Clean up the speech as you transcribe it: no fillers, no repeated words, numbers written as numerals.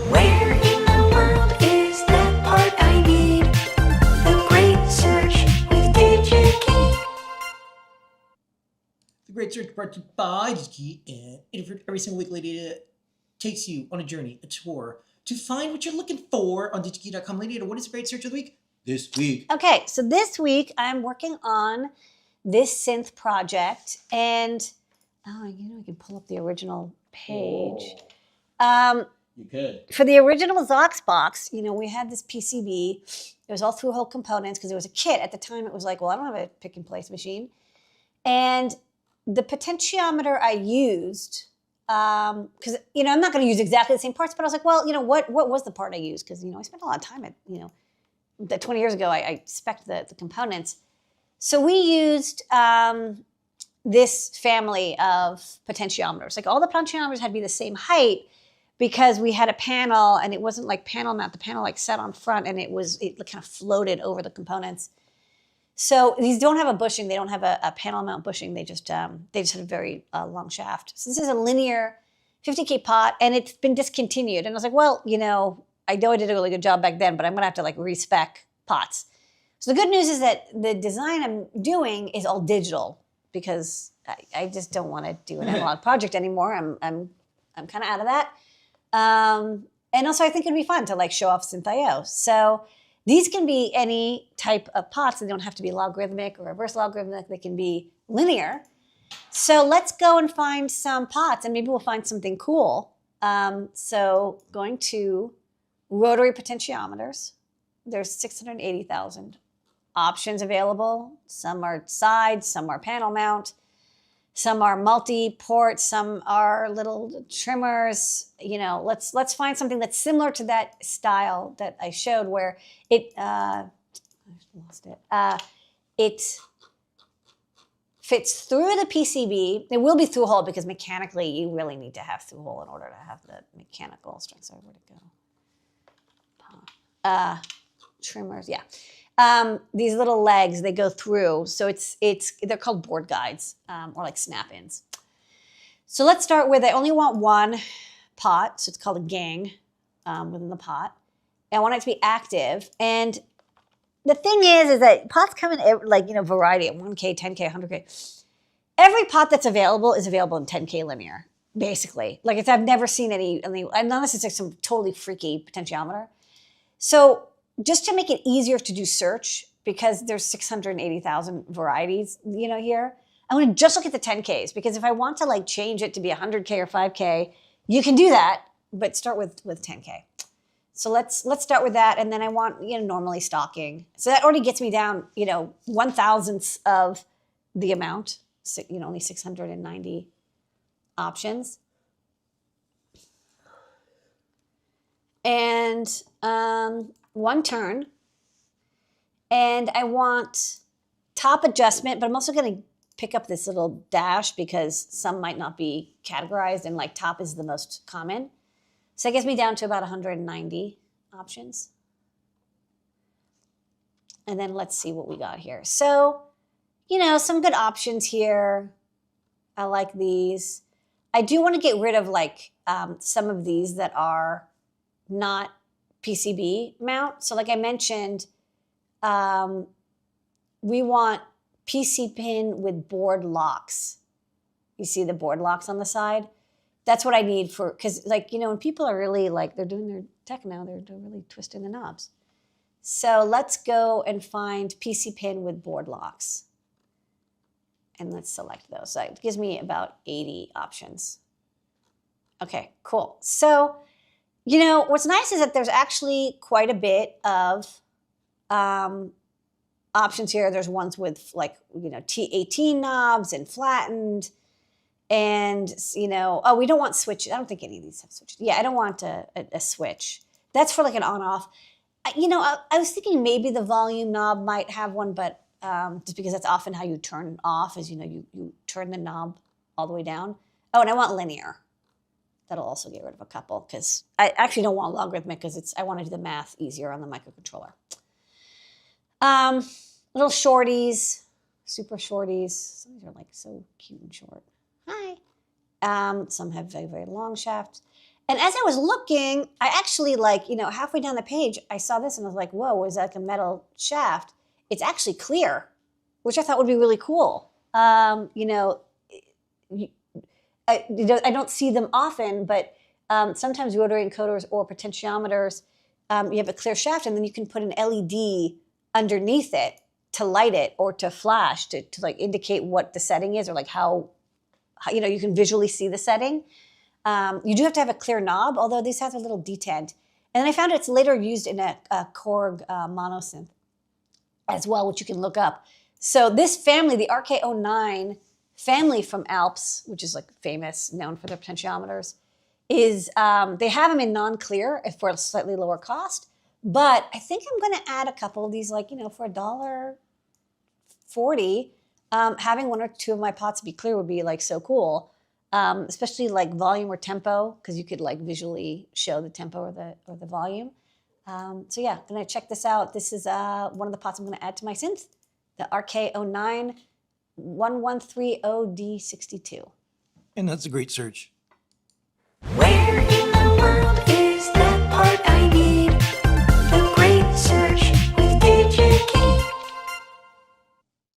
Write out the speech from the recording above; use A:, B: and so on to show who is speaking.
A: Where in the world is that part I need? The Great Search with DigiKey.
B: The Great Search brought to you by DigiKey and Adafruit. Every single week, Lady Ada takes you on a journey, a tour, to find what you're looking for on digikey.com. Lady Ada, what is the Great Search of the week this week?
C: Okay, so this week I'm working on this synth project, and I can pull up the original page.
B: You could.
C: For the original Zox box, we had this PCB. It was all through-hole components because it was a kit. At the time, it was like, well, I don't have a pick-and-place machine. And the potentiometer I used, because, I'm not going to use exactly the same parts, but I was like, well, what was the part I used? Because, I spent a lot of time at, that 20 years ago, I spec'd the components. So we used this family of potentiometers. Like all the potentiometers had to be the same height because we had a panel and it wasn't like panel mount. The panel like sat on front and it kind of floated over the components. So these don't have a bushing. They don't have a panel mount bushing. They just had a very long shaft. So this is a linear 50K pot and it's been discontinued. And I was like, well, I know I did a really good job back then, but I'm gonna have to like respec pots. So the good news is that the design I'm doing is all digital because I just don't want to do an analog project anymore. I'm kind of out of that. And also I think it'd be fun to like show off synth.io. So these can be any type of pots. They don't have to be logarithmic or reverse logarithmic. They can be linear. So let's go and find some pots and maybe we'll find something cool. So going to rotary potentiometers. There's 680,000 options available. Some are side, some are panel mount, some are multi-port, some are little trimmers. Let's find something that's similar to that style that I showed where it it fits through the PCB. It will be through hole because mechanically you really need to have through hole in order to have the mechanical strength. Sorry, where'd it go? Trimmers, yeah. These little legs, they go through. So they're called board guides or like snap-ins. So let's start with, I only want one pot. So it's called a gang within the pot. And I want it to be active. And the thing is that pots come in variety at 1K, 10K, 100K. Every pot that's available is available in 10K linear, basically. Like I've never seen any unless it's like some totally freaky potentiometer. So just to make it easier to do search, because there's 680,000 varieties, here, I want to just look at the 10Ks, because if I want to like change it to be 100K or 5K, you can do that, but start with 10K. So let's start with that, and then I want, normally stocking. So that already gets me down, 1,000th of the amount, only 690 options. And one turn, and I want top adjustment, but I'm also going to pick up this little dash because some might not be categorized, and like top is the most common. So it gets me down to about 190 options. And then let's see what we got here. So, some good options here. I like these. I do want to get rid of like some of these that are not PCB mount. So like I mentioned, we want PC pin with board locks. You see the board locks on the side? That's what I need because when people are really they're doing their techno, they're really twisting the knobs. So let's go and find PC pin with board locks. And let's select those. So it gives me about 80 options. Okay, cool. So what's nice is that there's actually quite a bit of options here. There's ones with T18 knobs and flattened. And, we don't want switches. I don't think any of these have switches. Yeah, I don't want a switch. That's for like an on-off. I was thinking maybe the volume knob might have one, but just because that's often how you turn off is, you turn the knob all the way down. Oh, and I want linear. That'll also get rid of a couple because I actually don't want logarithmic because I want to do the math easier on the microcontroller. Little shorties, super shorties. Some of these are like so cute and short. Hi. Some have very, very long shafts. And as I was looking, I actually halfway down the page, I saw this and I was like, whoa, is that like a metal shaft? It's actually clear, which I thought would be really cool. I don't see them often, but sometimes rotary encoders or potentiometers, you have a clear shaft and then you can put an LED underneath it to light it or to flash to like indicate what the setting is or like how you can visually see the setting. You do have to have a clear knob, although these have a little detent. And then I found it's later used in a Korg monosynth as well, which you can look up. So this family, the RK09 family from Alps, which is like famous, known for their potentiometers, is they have them in non-clear for a slightly lower cost. But I think I'm going to add a couple of these, like, for $1.40. Having one or two of my pots be clear would be like so cool. Especially like volume or tempo, because you could like visually show the tempo or the volume. So yeah, I'm gonna check this out. This is one of the pots I'm gonna add to my synth, the RK09 1130D62.
B: And that's a great search.
A: Where in the world is that part I need?